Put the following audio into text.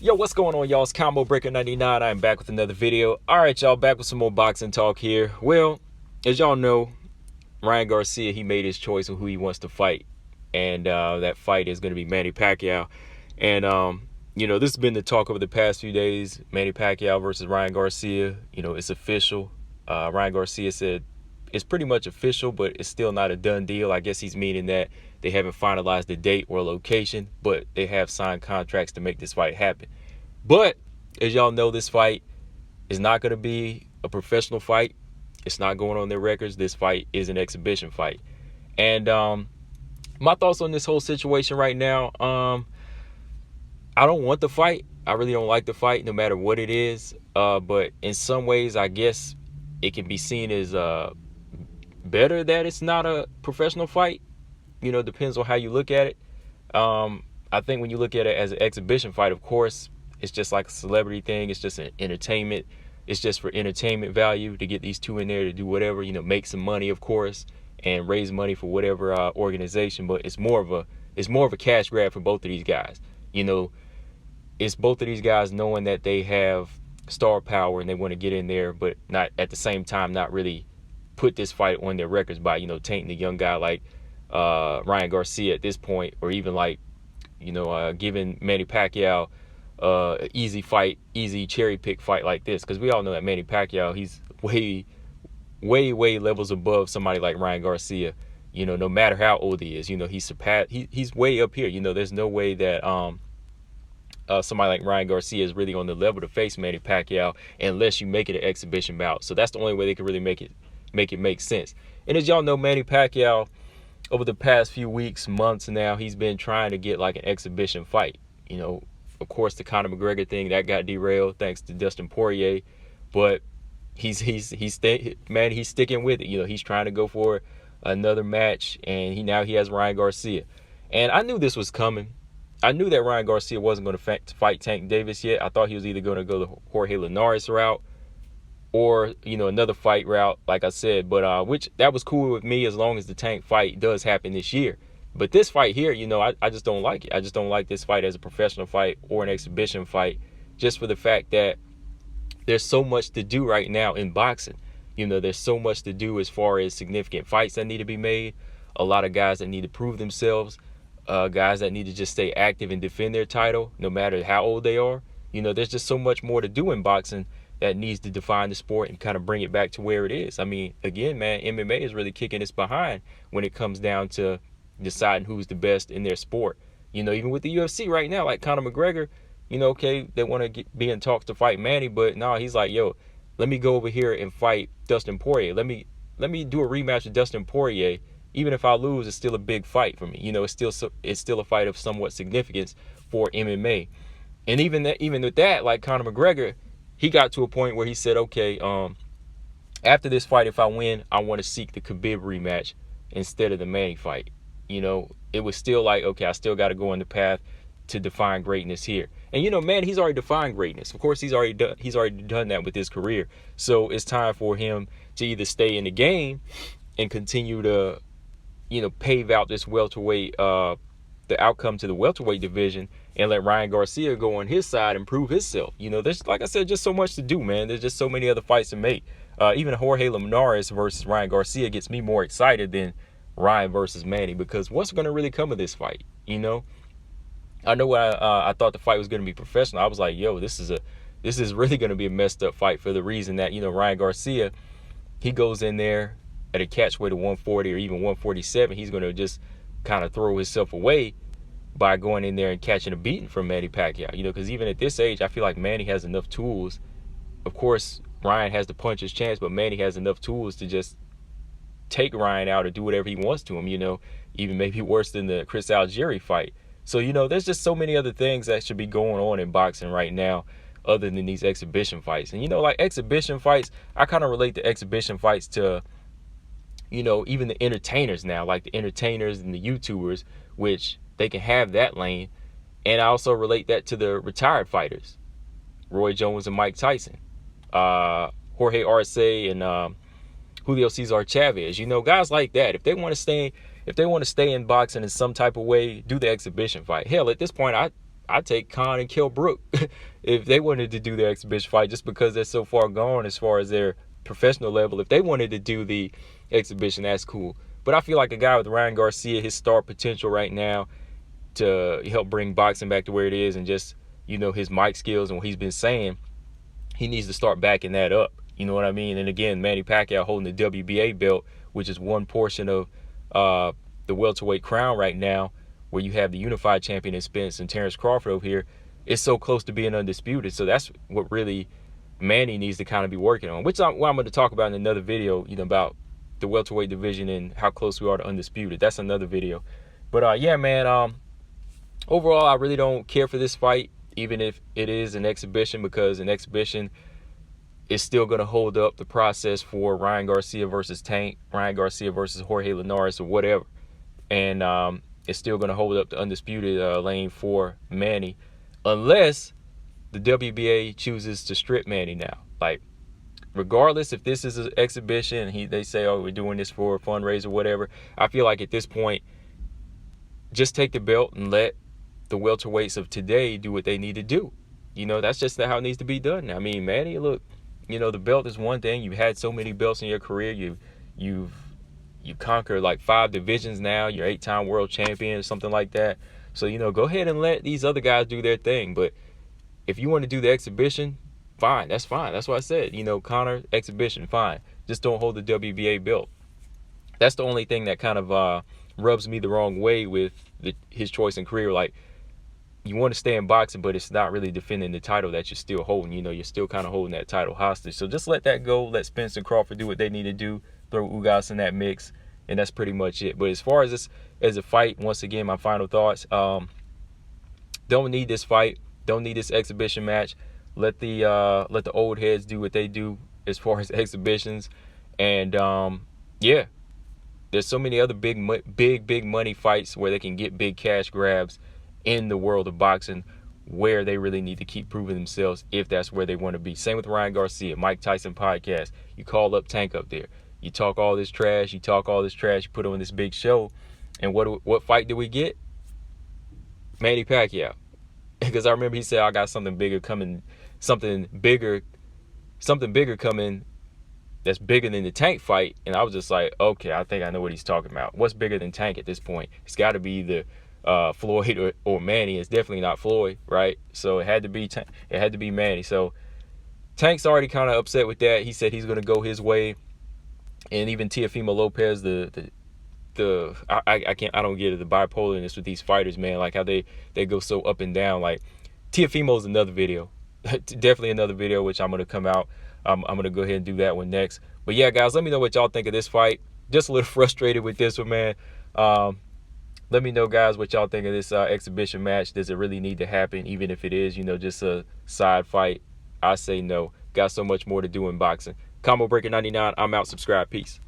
Yo, what's going on, y'all? It's Combo Breaker 99. I'm back with another video. Alright, y'all, back with some more boxing talk here. Well, as y'all know, Ryan Garcia, he made his choice of who he wants to fight. And that fight is going to be Manny Pacquiao. And, this has been the talk over the past few days. Manny Pacquiao versus Ryan Garcia. It's official. Ryan Garcia said it's pretty much official, but it's still not a done deal. I guess he's meaning that they haven't finalized the date or location, but they have signed contracts to make this fight happen. But as y'all know, this fight is not going to be a professional fight. It's not going on their records. This fight is an exhibition fight. And my thoughts on this whole situation right now, I don't want the fight. I really don't like the fight, no matter what it is. But in some ways, I guess it can be seen as better that it's not a professional fight. Depends on how you look at it. I think when you look at it as an exhibition fight, of course, it's just like a celebrity thing. It's just an entertainment. It's just for entertainment value to get these two in there to do whatever, make some money, of course, and raise money for whatever organization. But it's more of a cash grab for both of these guys. It's both of these guys knowing that they have star power and they want to get in there, but not at the same time not really put this fight on their records by tainting the young guy like Ryan Garcia at this point, or even like giving Manny Pacquiao an easy fight, easy cherry pick fight like this, because we all know that Manny Pacquiao, he's way levels above somebody like Ryan Garcia. No matter how old he is, he's way up here. There's no way that somebody like Ryan Garcia is really on the level to face Manny Pacquiao unless you make it an exhibition bout. So that's the only way they could really make it make sense. And as y'all know, Manny Pacquiao, over the past few weeks, months now, he's been trying to get like an exhibition fight. Of course, the Conor McGregor thing that got derailed thanks to Dustin Poirier, but he's sticking with it. He's trying to go for another match, and he has Ryan Garcia. And I knew this was coming. I knew that Ryan Garcia wasn't going to fight Tank Davis yet. I thought he was either going to go the Jorge Linares route or another fight route, like I said, but which that was cool with me as long as the Tank fight does happen this year. But this fight here, I just don't like it. I just don't like this fight as a professional fight or an exhibition fight, just for the fact that there's so much to do right now in boxing. There's so much to do as far as significant fights that need to be made, a lot of guys that need to prove themselves, guys that need to just stay active and defend their title no matter how old they are. There's just so much more to do in boxing that needs to define the sport and kind of bring it back to where it is. I mean, again, man, MMA is really kicking its behind when it comes down to deciding who's the best in their sport. Even with the UFC right now, like Conor McGregor, okay, they want to be in talks to fight Manny, but no, he's like, yo, let me go over here and fight Dustin Poirier. Let me do a rematch with Dustin Poirier. Even if I lose, it's still a big fight for me. It's still a fight of somewhat significance for MMA. And even with that, like Conor McGregor, he got to a point where he said, okay, after this fight, if I win, I want to seek the Khabib rematch instead of the Manny fight. It was still like, okay, I still got to go on the path to define greatness here. And man, he's already defined greatness. Of course, he's already done that with his career. So it's time for him to either stay in the game and continue to, pave out this welterweight, the outcome to the welterweight division, and let Ryan Garcia go on his side and prove himself. There's, like I said, just so much to do, man. There's just so many other fights to make. Even Jorge Linares versus Ryan Garcia gets me more excited than Ryan versus Manny, because what's going to really come of this fight? I know I thought the fight was going to be professional. I was like, yo, this is really going to be a messed up fight, for the reason that, Ryan Garcia, he goes in there at a catch weight of 140 or even 147. He's going to just kind of throw himself away by going in there and catching a beating from Manny Pacquiao. Because even at this age, I feel like Manny has enough tools. Of course, Ryan has the puncher's chance, but Manny has enough tools to just take Ryan out or do whatever he wants to him, even maybe worse than the Chris Algieri fight. So, there's just so many other things that should be going on in boxing right now other than these exhibition fights. And, like exhibition fights, I kind of relate the exhibition fights to, even the entertainers now, like the entertainers and the YouTubers, which they can have that lane. And I also relate that to the retired fighters, Roy Jones and Mike Tyson, Jorge Arce and Julio Cesar Chavez. Guys like that. If they want to stay in boxing in some type of way, do the exhibition fight. Hell, at this point, I take Khan and Kell Brook if they wanted to do their exhibition fight, just because they're so far gone as far as their professional level. If they wanted to do the exhibition, that's cool. But I feel like a guy with Ryan Garcia, his star potential right now to help bring boxing back to where it is, and just, you know, his mic skills and what he's been saying, he needs to start backing that up. You know what I mean? And again, Manny Pacquiao holding the WBA belt, which is one portion of the welterweight crown right now, where you have the unified champion in Spence and Terrence Crawford over here. It's so close to being undisputed. So that's what really Manny needs to kind of be working on, which I'm going to talk about in another video, you know, about the welterweight division and how close we are to undisputed. That's another video. But yeah, man, overall, I really don't care for this fight, even if it is an exhibition, because an exhibition is still going to hold up the process for Ryan Garcia versus Tank, Ryan Garcia versus Jorge Linares, or whatever. And it's still going to hold up the undisputed lane for Manny, unless the WBA chooses to strip Manny now. Like, regardless if this is an exhibition and they say, oh, we're doing this for a fundraiser or whatever, I feel like at this point, just take the belt and let the welterweights of today do what they need to do. You know, that's just how it needs to be done. I mean, Manny, look, you know, the belt is one thing. You've had so many belts in your career. You've conquered like 5 divisions now. You're 8-time world champion or something like that. So, you know, go ahead and let these other guys do their thing. But if you want to do the exhibition, fine. That's fine. That's what I said. You know, Conor, exhibition, fine. Just don't hold the WBA belt. That's the only thing that kind of rubs me the wrong way with his choice in career. Like, you want to stay in boxing, but it's not really defending the title that you're still holding. You know, you're still kind of holding that title hostage. So just let that go. Let Spence and Crawford do what they need to do. Throw Ugas in that mix, and that's pretty much it. But as far as this as a fight, once again, my final thoughts: don't need this fight. Don't need this exhibition match. Let the old heads do what they do as far as exhibitions. And yeah, there's so many other big money fights where they can get big cash grabs in the world of boxing, where they really need to keep proving themselves if that's where they want to be. Same with Ryan Garcia, Mike Tyson podcast. You call up Tank up there. You talk all this trash. You put on this big show. And what fight did we get? Manny Pacquiao. Because I remember he said, I got something bigger coming, something bigger coming that's bigger than the Tank fight. And I was just like, okay, I think I know what he's talking about. What's bigger than Tank at this point? It's got to be the Floyd or Manny. It's definitely not Floyd, right? So it had to be Manny. So Tank's already kind of upset with that. He said he's going to go his way. And even Teofimo Lopez, I don't get it, the bipolarness with these fighters, man. Like how they go so up and down. Like Teofimo's another video, definitely another video which I'm gonna come out. I'm gonna go ahead and do that one next. But yeah, guys, let me know what y'all think of this fight. Just a little frustrated with this one, man. Let me know, guys, what y'all think of this exhibition match. Does it really need to happen, even if it is, you know, just a side fight? I say no. Got so much more to do in boxing. Combo Breaker 99. I'm out. Subscribe. Peace.